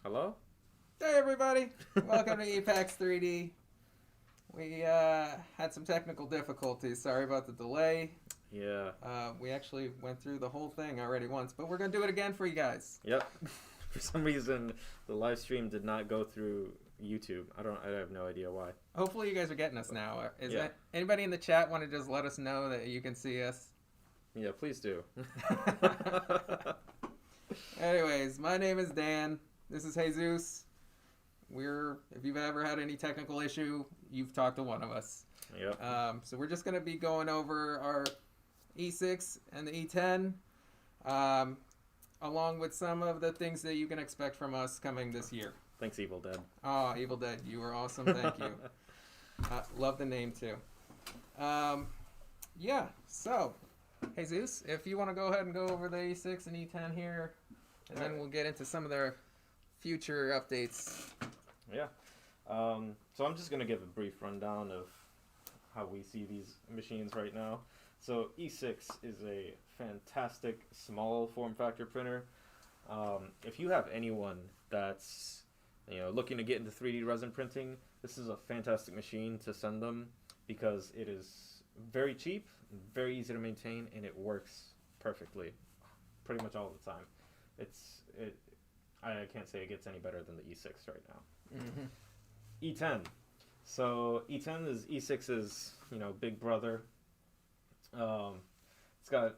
Hello? Hey everybody, welcome to EPAX3D. We had some technical difficulties. Sorry about the delay. Yeah. We actually went through the whole thing already once, but we're gonna do it again for you guys. Yep. For some reason, the live stream did not go through YouTube. I have no idea why. Hopefully you guys are getting us now. Yeah. Anybody in the chat want to just let us know that you can see us? Yeah, please do. Anyways, my name is Dan. This is Jesus. If you've ever had any technical issue, you've talked to one of us. Yep. So we're just going to be going over our E6 and the E10, along with some of the things that you can expect from us coming this year. Thanks, Evil Dead. Oh, Evil Dead, you were awesome. Thank you. Love the name too. Yeah, so, Jesus, if you want to go ahead and go over the E6 and E10 here, and then we'll get into some of their future updates. Yeah. So I'm just going to give a brief rundown of how we see these machines right now. So E6 is a fantastic small form factor printer. If you have anyone that's looking to get into 3D resin printing, this is a fantastic machine to send them because it is very cheap, very easy to maintain, and it works perfectly pretty much all the time. I can't say it gets any better than the E6 right now. Mm-hmm. E10. So E10 is E6's, big brother. It's got,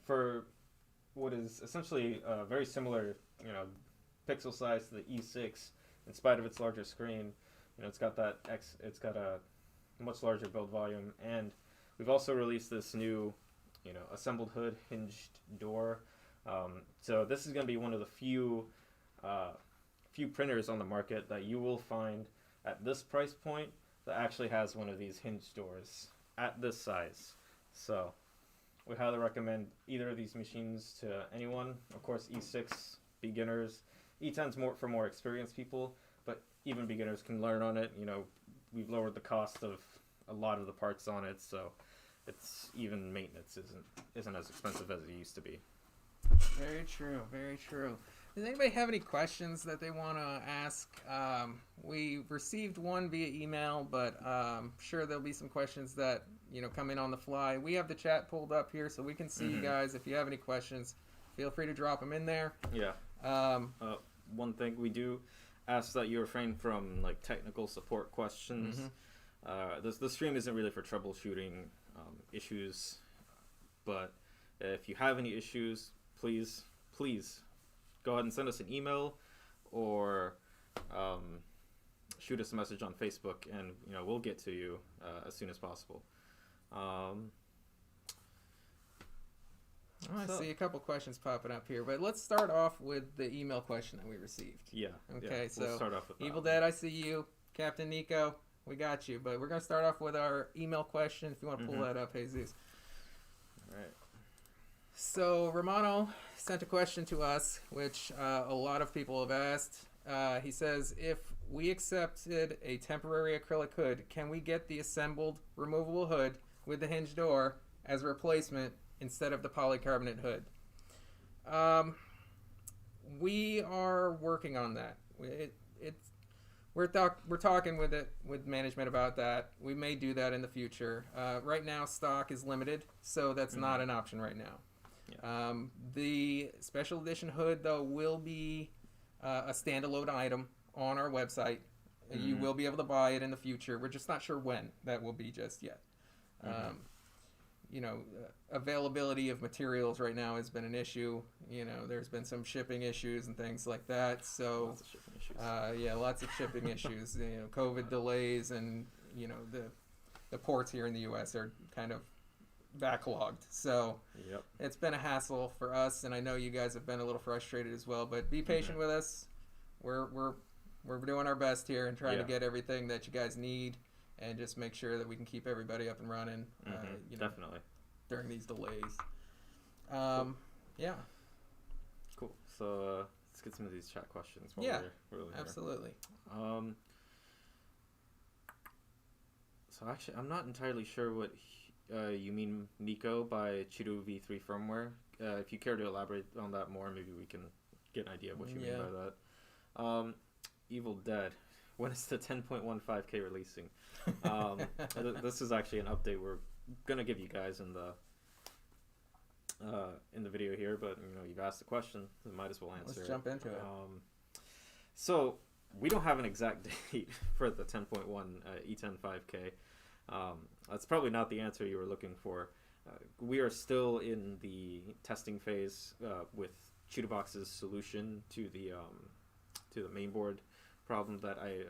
for what is essentially very similar, pixel size to the E6, in spite of its larger screen. It's got it's got a much larger build volume, and we've also released this new, assembled hood hinged door. So this is going to be one of the few printers on the market that you will find at this price point that actually has one of these hinge doors at this size. So we highly recommend either of these machines to anyone. Of course, E6 beginners, E10's more for more experienced people, but even beginners can learn on it. We've lowered the cost of a lot of the parts on it, so it's even maintenance isn't as expensive as it used to be. Very true, very true. Does anybody have any questions that they want to ask? We received one via email, but sure there'll be some questions that come in on the fly. We have the chat pulled up here, so we can see you guys. If you have any questions, feel free to drop them in there. Yeah. One thing we do ask that you refrain from technical support questions. The stream isn't really for troubleshooting issues, but if you have any issues, please go ahead and send us an email or shoot us a message on Facebook, and we'll get to you as soon as possible. I see a couple questions popping up here, but let's start off with the email question that we received. Yeah. Okay, yeah, we'll start off with Evil that. Dead, I see you. Captain Nico, we got you. But we're going to start off with our email question, if you want to pull that up, Jesus. All right. So Romano sent a question to us, which a lot of people have asked. He says, if we accepted a temporary acrylic hood, can we get the assembled removable hood with the hinge door as a replacement instead of the polycarbonate hood? We are working on that. We're talking with management about that. We may do that in the future. Right now, stock is limited, so that's not an option right now. Yeah. The special edition hood, though, will be a standalone item on our website. You will be able to buy it in the future. We're just not sure when that will be just yet. Availability of materials right now has been an issue. There's been some shipping issues and things like that. So, lots of shipping issues. Lots of shipping issues. COVID delays, and the ports here in the U.S. are kind of backlogged. So It's been a hassle for us, and I know you guys have been a little frustrated as well. But be patient with us. We're doing our best here and trying to get everything that you guys need, and just make sure that we can keep everybody up and running. Definitely. During these delays. Yeah. Cool. So let's get some of these chat questions. Yeah. We're really absolutely. So actually, I'm not entirely sure what you mean, Nico, by Chido V3 firmware. If you care to elaborate on that more, maybe we can get an idea of what you mean by that. Evil Dead. When is the 10.15K releasing? This is actually an update we're gonna give you guys in the video here, but you've asked the question, so might as well answer. Let's jump into it. So we don't have an exact date for the 10.1 E10.5K. That's probably not the answer you were looking for. We are still in the testing phase with Chitubox's solution to the mainboard problem that I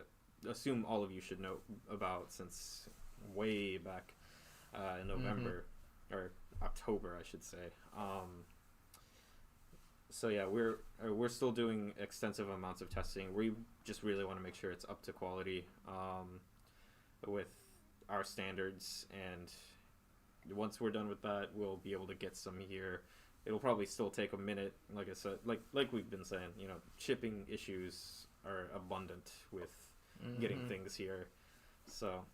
assume all of you should know about since way back in November or October, I should say. So yeah, we're still doing extensive amounts of testing. We just really want to make sure it's up to quality with our standards, and once we're done with that, we'll be able to get some here. It'll probably still take a minute, like I said, like we've been saying. Shipping issues are abundant with getting things here, so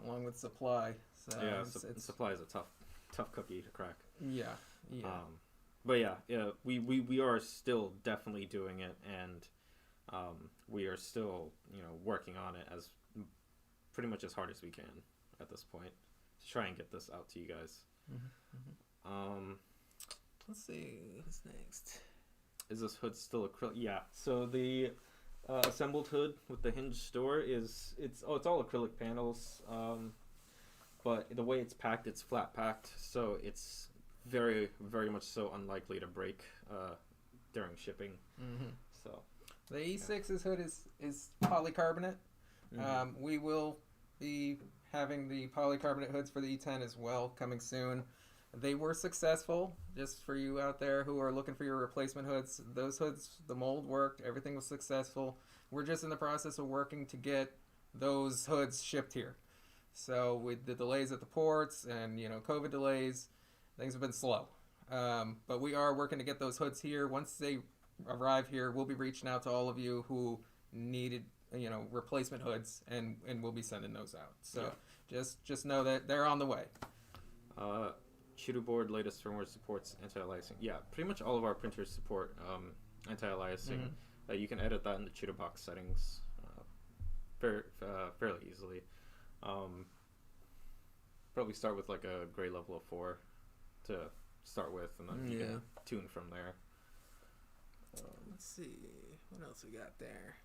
along with supply. So yeah, supply is a tough cookie to crack. Yeah. But yeah, we are still definitely doing it, and we are still working on it as pretty much as hard as we can at this point to try and get this out to you guys. Let's see what's next. Is this hood still acrylic? Yeah. So the assembled hood with the Hinge door it's all acrylic panels, but the way it's packed, it's flat packed, so it's very, very much so unlikely to break during shipping. So the E6's hood is polycarbonate. We will be having the polycarbonate hoods for the E10 as well coming soon. They were successful. Just for you out there who are looking for your replacement hoods, those hoods, the mold worked, everything was successful. We're just in the process of working to get those hoods shipped here. So with the delays at the ports and COVID delays, things have been slow. But we are working to get those hoods here. Once they arrive here, we'll be reaching out to all of you who needed replacement hoods, and we'll be sending those out. So just know that they're on the way. Chituboard latest firmware supports anti-aliasing. Yeah, pretty much all of our printers support anti-aliasing. You can edit that in the Chitubox settings fairly easily. Probably start with like a gray level of 4 to start with, and then you can tune from there. Let's see what else we got there.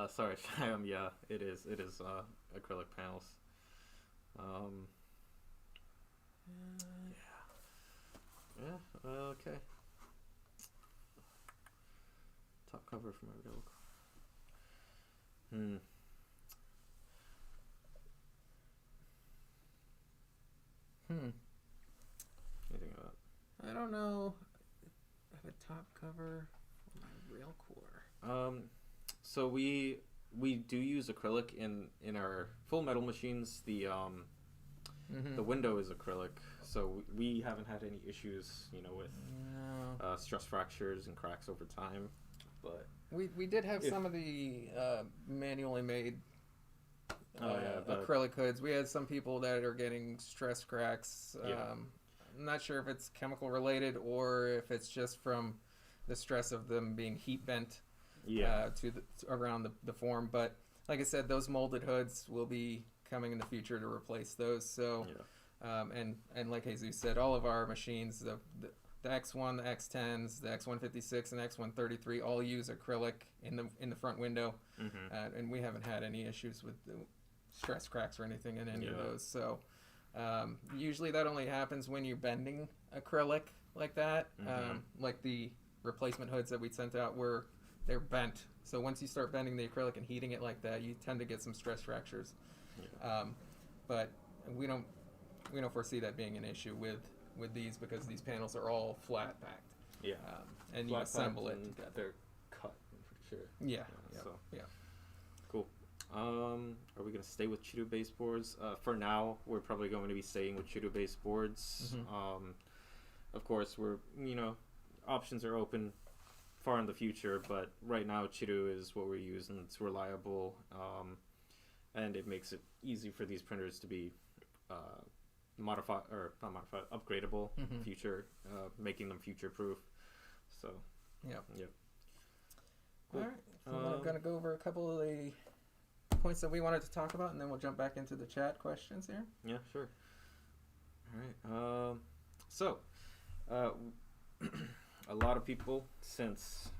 Sorry, yeah, it is acrylic panels. Okay. Top cover for my real. Anything about? I don't know. I have a top cover for my rail core. So we do use acrylic in our full metal machines. The window is acrylic, so we haven't had any issues, with stress fractures and cracks over time. But we did have some of the manually made acrylic hoods. We had some people that are getting stress cracks. I'm not sure if it's chemical related or if it's just from the stress of them being heat bent to around the form. But like I said, those molded hoods will be coming in the future to replace those. So and like Jesus said, all of our machines, the X1, the X10s, the X156 and X133 all use acrylic in the front window, and we haven't had any issues with the stress cracks or anything in any of those. So usually that only happens when you're bending acrylic like that. Like the replacement hoods that we sent out they're bent. So once you start bending the acrylic and heating it like that, you tend to get some stress fractures. But we don't foresee that being an issue with these because these panels are all flat packed. And flat you assemble it together. They're cut, I'm pretty sure. Cool. Are we going to stay with Chitu baseboards? For now, we're probably going to be staying with Chitu baseboards. Of course, options are open far in the future, but right now Chitu is what we're using. It's reliable, and it makes it easy for these printers to be upgradable future, making them future proof. So Cool. All right. I'm going to go over a couple of the points that we wanted to talk about, and then we'll jump back into the chat questions here. Yeah, sure. All right. So, a lot of people since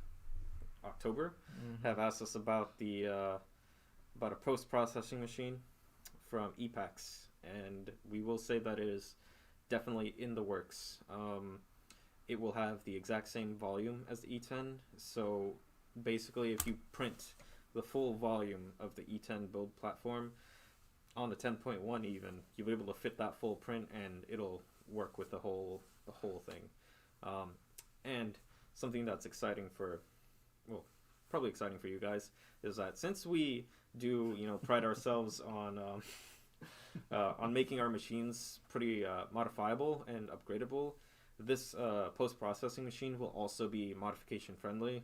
October have asked us about about a post-processing machine from EPAX, and we will say that it is definitely in the works. It will have the exact same volume as the E10, so basically if you print the full volume of the E10 build platform on the 10.1 even, you'll be able to fit that full print and it'll work with the whole thing. And something that's exciting probably exciting for you guys, is that since we do, pride ourselves on making our machines pretty modifiable and upgradable, this post-processing machine will also be modification friendly.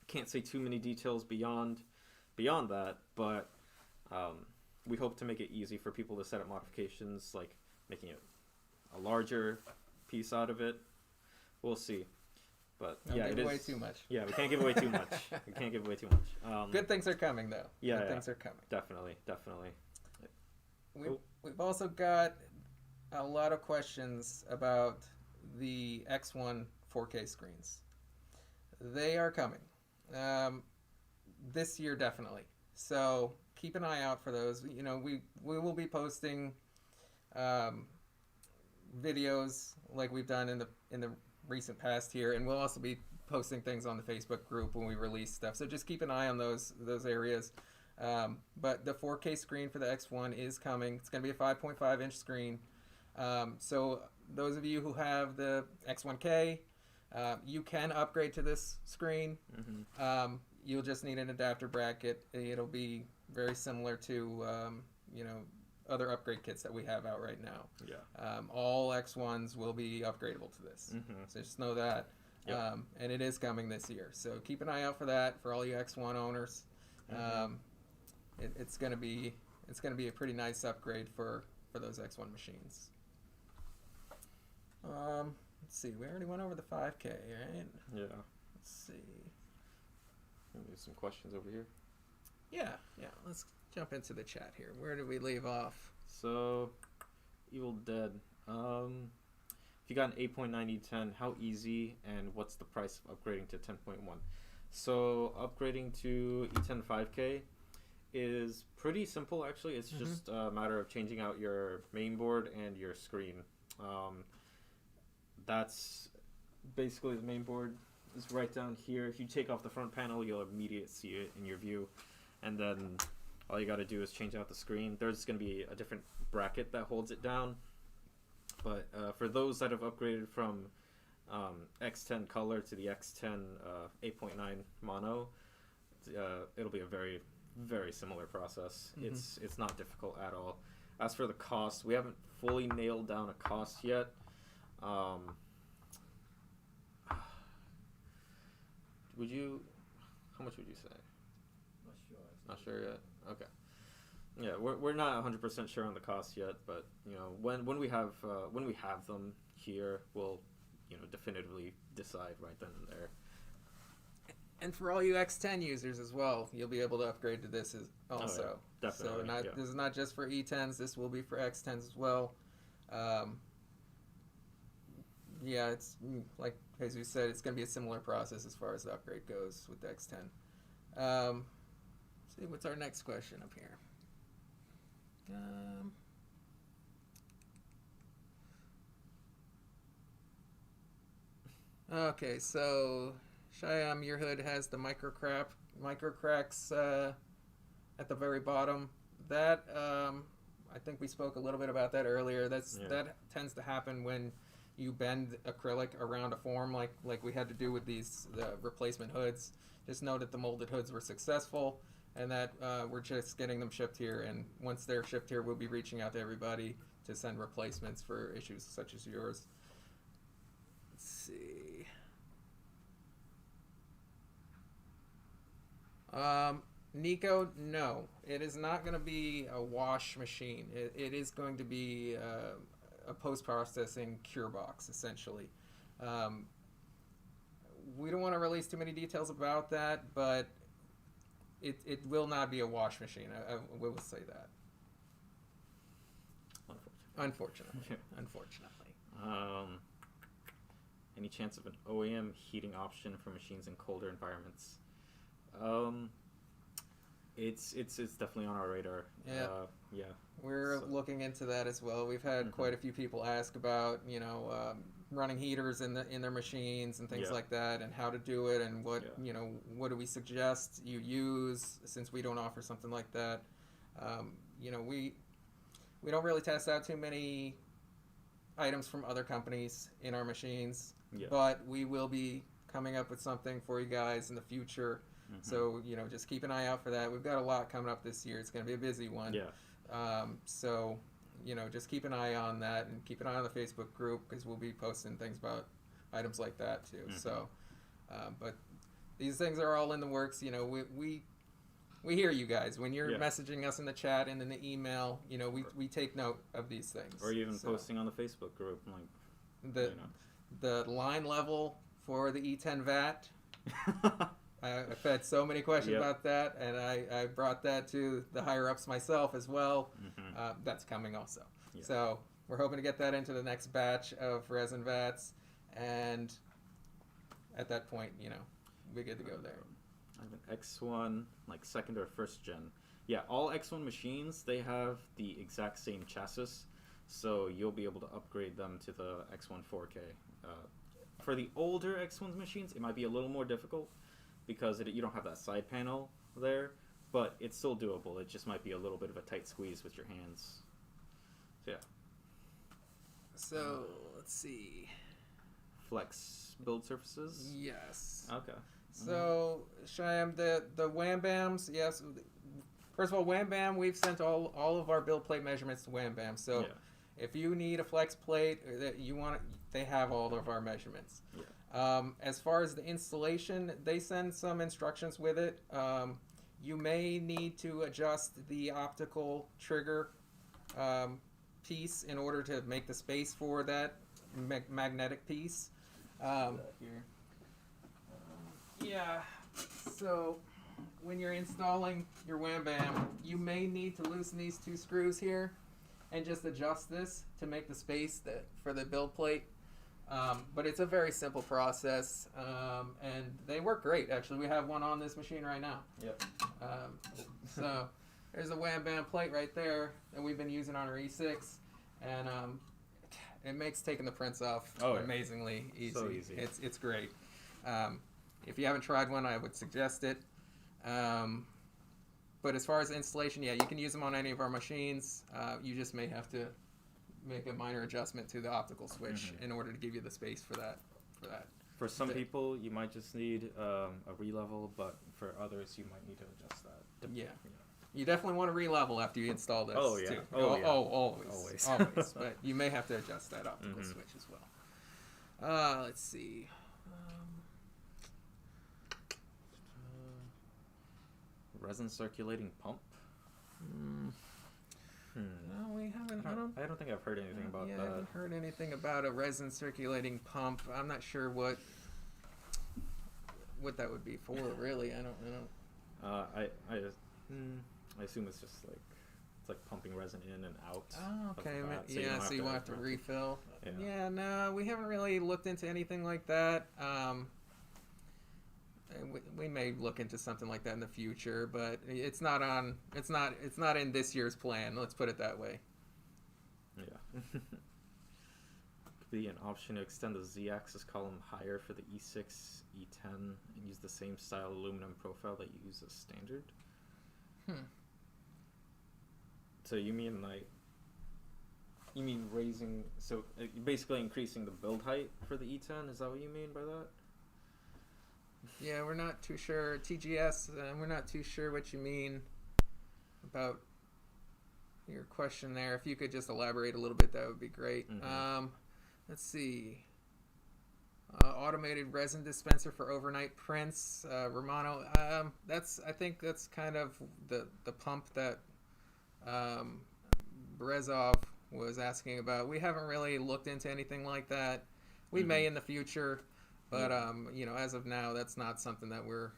Can't say too many details beyond that, but we hope to make it easy for people to set up modifications, like making it a larger piece out of it. We'll see. But Don't give away too much. Yeah, we can't give away too much. We can't give away too much. Good things are coming, though. Yeah, Good things are coming. Definitely. We've also got a lot of questions about the X1 4K screens. They are coming. This year, definitely. So keep an eye out for those. We will be posting videos like we've done in the recent past here, and we'll also be posting things on the Facebook group when we release stuff. So just keep an eye on those areas. But the 4K screen for the X1 is coming. It's going to be a 5.5 inch screen. So those of you who have the X1K, you can upgrade to this screen. You'll just need an adapter bracket. It'll be very similar to other upgrade kits that we have out right now. Yeah. All X1s will be upgradable to this. So just know that. Yep. And it is coming this year. So keep an eye out for that for all you X1 owners. It's gonna be a pretty nice upgrade for those X1 machines. Let's see, we already went over the 5K, right? Yeah. Let's see. Maybe some questions over here. Yeah. Let's jump into the chat here. Where did we leave off? So, Evil Dead. If you got an 8.9 E10, how easy and what's the price of upgrading to 10.1? So upgrading to E10 5K is pretty simple, actually. It's just a matter of changing out your main board and your screen. That's basically the main board is right down here. If you take off the front panel, you'll immediately see it in your view. And then all you got to do is change out the screen. There's going to be a different bracket that holds it down. But for those that have upgraded from X10 color to the X10 8.9 mono, it'll be a very, very similar process. It's not difficult at all. As for the cost, we haven't fully nailed down a cost yet. How much would you say? Not sure yet. Okay. Yeah, we're not 100% sure on the cost yet, but when we have them here, we'll definitively decide right then and there. And for all you X10 users as well, you'll be able to upgrade to this also. Oh, yeah, definitely. So this is not just for E10s. This will be for X10s as well. Yeah, it's like Jesus said, it's going to be a similar process as far as the upgrade goes with the X10. See, what's our next question up here? Okay, so Shyam, your hood has the micro cracks at the very bottom. That I think we spoke a little bit about that earlier. That tends to happen when you bend acrylic around a form, like we had to do with the replacement hoods. Just know that the molded hoods were successful, and that we're just getting them shipped here. And once they're shipped here, we'll be reaching out to everybody to send replacements for issues such as yours. Let's see. Nico, no, it is not going to be a wash machine. It is going to be a post-processing cure box, essentially. we don't want to release too many details about that, but it will not be a wash machine. We will say that. Unfortunately. Any chance of an OEM heating option for machines in colder environments? It's definitely on our radar. Yeah. We're looking into that as well. We've had quite a few people ask about, running heaters in their machines and things like that, and how to do it, and what what do we suggest you use, since we don't offer something like that. We don't really test out too many items from other companies in our machines, but we will be coming up with something for you guys in the future. So, just keep an eye out for that. We've got a lot coming up this year. It's going to be a busy one. So, just keep an eye on that, and keep an eye on the Facebook group, because we'll be posting things about items like that too. So, but these things are all in the works. We hear you guys when you're messaging us in the chat and in the email. We take note of these things. Or even posting on the Facebook group, like the line level for the E10 VAT. I've had so many questions about that, and I brought that to the higher ups myself as well. That's coming also. So we're hoping to get that into the next batch of resin vats, and at that point, we're good to go there. I have an X1, like second or first gen. Yeah, all X1 machines, they have the exact same chassis, so you'll be able to upgrade them to the X1 4K. For the older X1 machines, it might be a little more difficult, because you don't have that side panel there, but it's still doable. It just might be a little bit of a tight squeeze with your hands. So, yeah. So, let's see. Flex build surfaces? Yes. Okay. So, Shyam, the Wham Bams, yes. First of all, Wham Bam, we've sent all of our build plate measurements to Wham Bam. So, if you need a flex plate that you want, they have all of our measurements. As far as the installation, they send some instructions with it. You may need to adjust the optical trigger piece in order to make the space for that magnetic piece. So when you're installing your Wham Bam, you may need to loosen these two screws here and just adjust this to make the space for the build plate. But it's a very simple process, and they work great. Actually, we have one on this machine right now. So there's a Wham Bam plate right there that we've been using on our E6, and it makes taking the prints off amazingly easy. So easy. It's great. If you haven't tried one, I would suggest it. But as far as installation, you can use them on any of our machines. You just may have to make a minor adjustment to the optical switch in order to give you the space for that. For some people, you might just need a re-level, but for others, you might need to adjust that. You definitely want to re-level after you install this. Too. Always. But you may have to adjust that optical switch as well. Let's see. Resin circulating pump? No, we haven't. I don't think I've heard anything about that. I haven't heard anything about a resin circulating pump. I'm not sure what that would be for. Really, I don't. I assume it's just like pumping resin in and out. Oh, okay. So you won't have to refill. Yeah. No, we haven't really looked into anything like that. We may look into something like that in the future, but it's not in this year's plan. Let's put it that way. Yeah. Could be an option to extend the Z-axis column higher for the E6, E10, and use the same style aluminum profile that you use as standard. So you mean raising? So basically increasing the build height for the E10? Is that what you mean by that? Yeah, we're not too sure. TGS, we're not too sure what you mean about your question there. If you could just elaborate a little bit, that would be great. Let's see. Automated resin dispenser for overnight prints. Romano, I think that's kind of the pump that Brezov was asking about. We haven't really looked into anything like that. We may in the future. But you know, as of now, that's not something that we're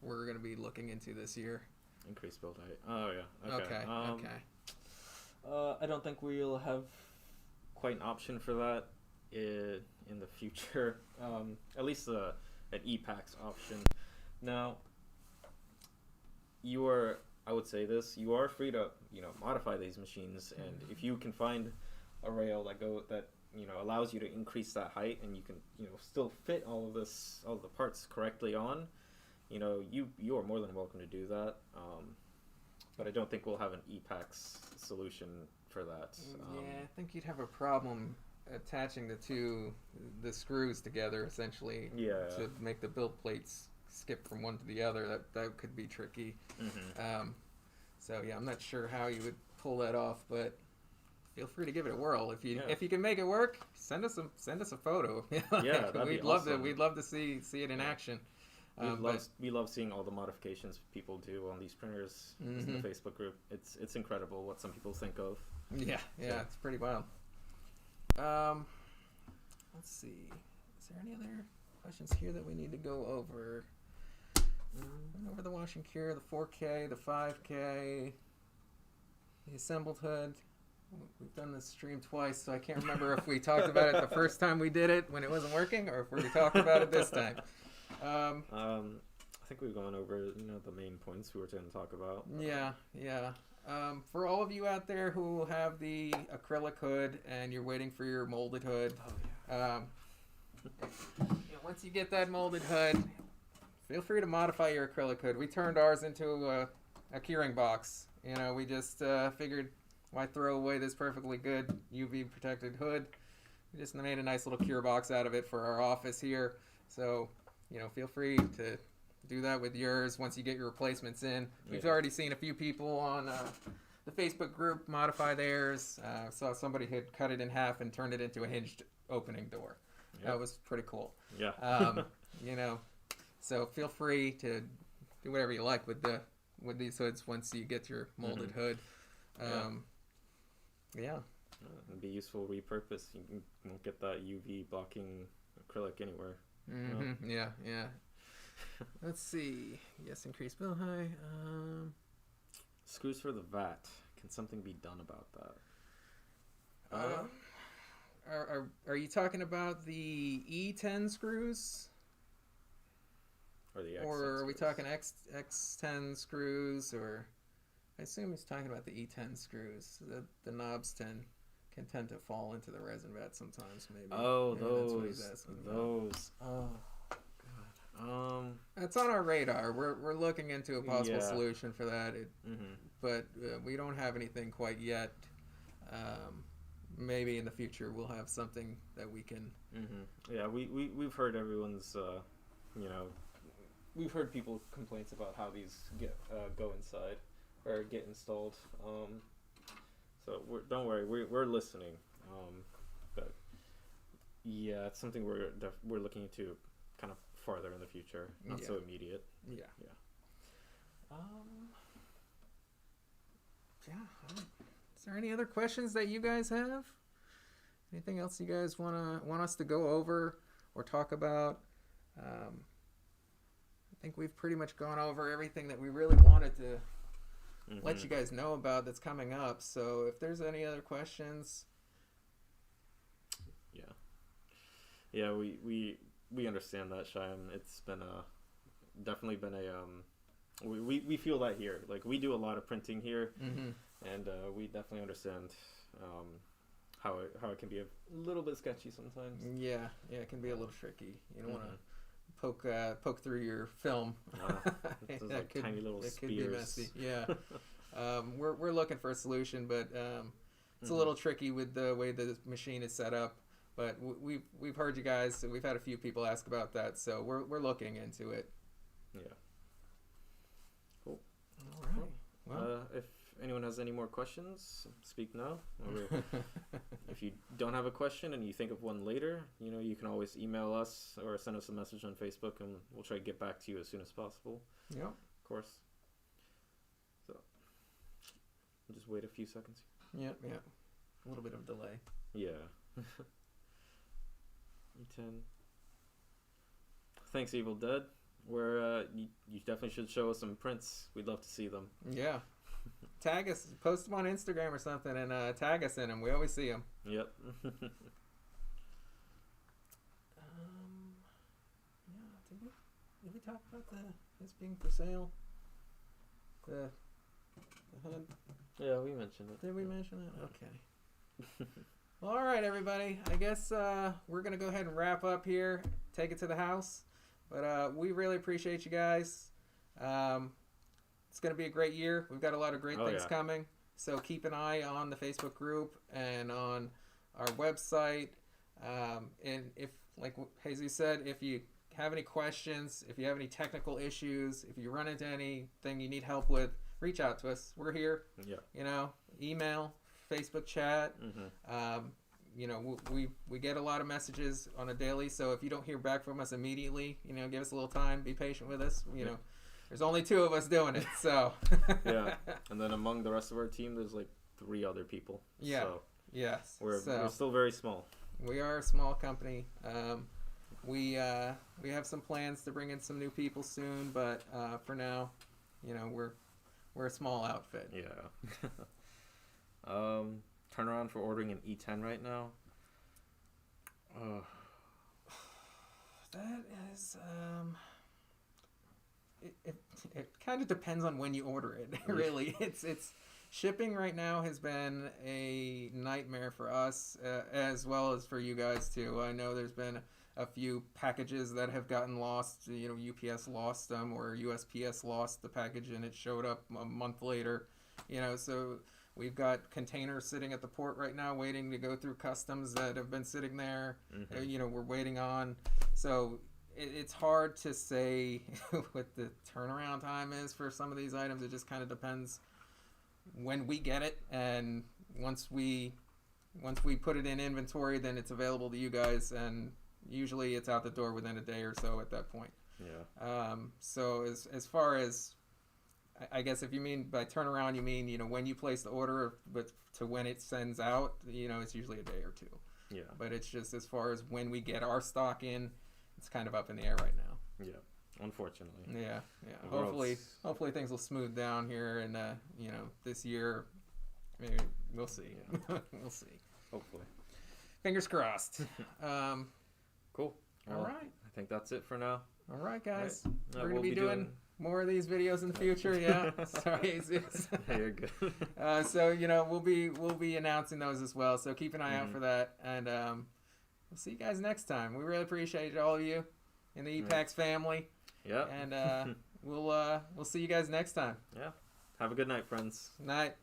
going to be looking into this year. Increased build height. Oh yeah. Okay. Okay. I don't think we'll have quite an option for that in the future. At least an EPAX option. Now, I would say this, you are free to, modify these machines, and if you can find a rail that allows you to increase that height, and you can, still fit all of the parts correctly on, you are more than welcome to do that. But I don't think we'll have an EPAX solution for that. Yeah, I think you'd have a problem attaching the screws together, essentially, to make the build plates skip from one to the other. That could be tricky. Mm-hmm. So yeah, I'm not sure how you would pull that off, but feel free to give it a whirl. If you Yeah. can make it work, send us a photo. Yeah, that'd be awesome. We'd love to see it in action. We love seeing all the modifications people do on these printers in the Facebook group. It's incredible what some people think of. Yeah, So. it's pretty wild. Let's see. Is there any other questions here that we need to go over? Went over the wash and cure, the 4K, the 5K, the assembled hood. We've done this stream twice, so I can't remember if we talked about it the first time we did it when it wasn't working, or if we talked about it this time. I think we've gone over the main points we were going to talk about. Yeah. For all of you out there who have the acrylic hood and you're waiting for your molded hood, once you get that molded hood, feel free to modify your acrylic hood. We turned ours into a curing box. We just figured, why throw away this perfectly good UV protected hood? We just made a nice little cure box out of it for our office here. So, feel free to do that with yours once you get your replacements in. We've already seen a few people on the Facebook group modify theirs. Saw somebody had cut it in half and turned it into a hinged opening door. Yep. That was pretty cool. Yeah. So feel free to do whatever you like with these hoods once you get your molded hood. It'd be useful repurpose. You won't get that UV blocking acrylic anywhere. Mm-hmm. Yeah. Let's see. Yes, increased build height. Screws for the vat. Can something be done about that? Are you talking about the E10 screws? Or the X10 Or are we screws? talking X10 screws? Or I assume he's talking about the E10 screws. The knobs can tend to fall into the resin vat sometimes, maybe. Oh, Maybe that's what he's asking about. those. Oh, God. That's on our radar. We're looking into a possible Yeah. solution for that. Mm-hmm. But we don't have anything quite yet. Maybe in the future we'll have something that we can. Mm-hmm. Yeah, we've heard everyone's, We've heard people complaints about how these go inside or get installed. So don't worry, we're listening. But yeah, it's something we're looking into kind of farther in the future, not so immediate. Yeah. Is there any other questions that you guys have? Anything else you guys want us to go over or talk about? I think we've pretty much gone over everything that we really wanted to let you guys know about that's coming up. So if there's any other questions, yeah, we understand that, Shyam. It's been definitely been we feel that here. Like, we do a lot of printing here, and we definitely understand how it can be a little bit sketchy sometimes. yeah, it can be a little tricky. You don't want to poke through your film. Those like tiny little it could be spears. messy. Yeah. We're looking for a solution, but it's a little tricky with the way the machine is set up. But we've heard you guys. We've had a few people ask about that, so we're looking into it. Yeah. Cool. All right. Well, If anyone has any more questions, speak now. Or if you don't have a question and you think of one later, you can always email us or send us a message on Facebook, and we'll try to get back to you as soon as possible. yeah. Of course. So, we'll just wait a few seconds. Yeah. A little bit of delay. Yeah. E10. thanks, Evil Dead. You definitely should show us some prints. We'd love to see them. Yeah. Tag us, post them on Instagram or something, and tag us in them. We always see them. Yep. Yeah, did we talk about this being for sale? The Hood? Yeah, we mentioned it. Did we mention it? Okay. All right, everybody. I guess we're gonna go ahead and wrap up here. Take it to the house. But we really appreciate you guys. It's going to be a great year. We've got a lot of great things coming. So keep an eye on the Facebook group and on our website. And if, like Jesus said, if you have any questions, if you have any technical issues, if you run into anything you need help with, reach out to us. We're here. Yeah. You know, email, Facebook chat. Mm-hmm. You know, we get a lot of messages on a daily, so if you don't hear back from us immediately, you know, give us a little time, be patient with us. You know, there's only 2 of us doing it, so. Yeah, and then among the rest of our team, there's like 3 other people. Yeah. So yes. we're still very small. We are a small company. We have some plans to bring in some new people soon, but for now, you know, we're a small outfit. Yeah. Turnaround for ordering an E10 right now. That is it kind of depends on when you order it. Really, it's shipping right now has been a nightmare for us as well as for you guys too. I know there's been a few packages that have gotten lost. You know, UPS lost them or USPS lost the package and it showed up a month later. You know, so we've got containers sitting at the port right now waiting to go through customs that have been sitting there. Mm-hmm. You know, we're waiting on. So it's hard to say what the turnaround time is for some of these items. It just kind of depends when we get it. And once we put it in inventory, then it's available to you guys. And usually it's out the door within a day or so at that point. Yeah. So as far as, I guess if you mean by turnaround, you mean, you know, when you place the order, but to when it sends out, you know, it's usually a day or 2. Yeah. But it's just as far as when we get our stock in, it's kind of up in the air right now. Yeah. Unfortunately. Yeah. The Hopefully things will smooth down here and, you know, this year, maybe we'll see. Yeah. We'll see. Hopefully. Fingers crossed. Cool. All right. I think that's it for now. All right, guys. Right. We're going to We'll be doing more of these videos in the future. Yeah. Sorry, Jesus. Yeah, you're good. So, you know, we'll be announcing those as well. So keep an eye out for that. And we'll see you guys next time. We really appreciate all of you in the EPAX family. Yeah. And we'll see you guys next time. Yeah. Have a good night, friends. Night.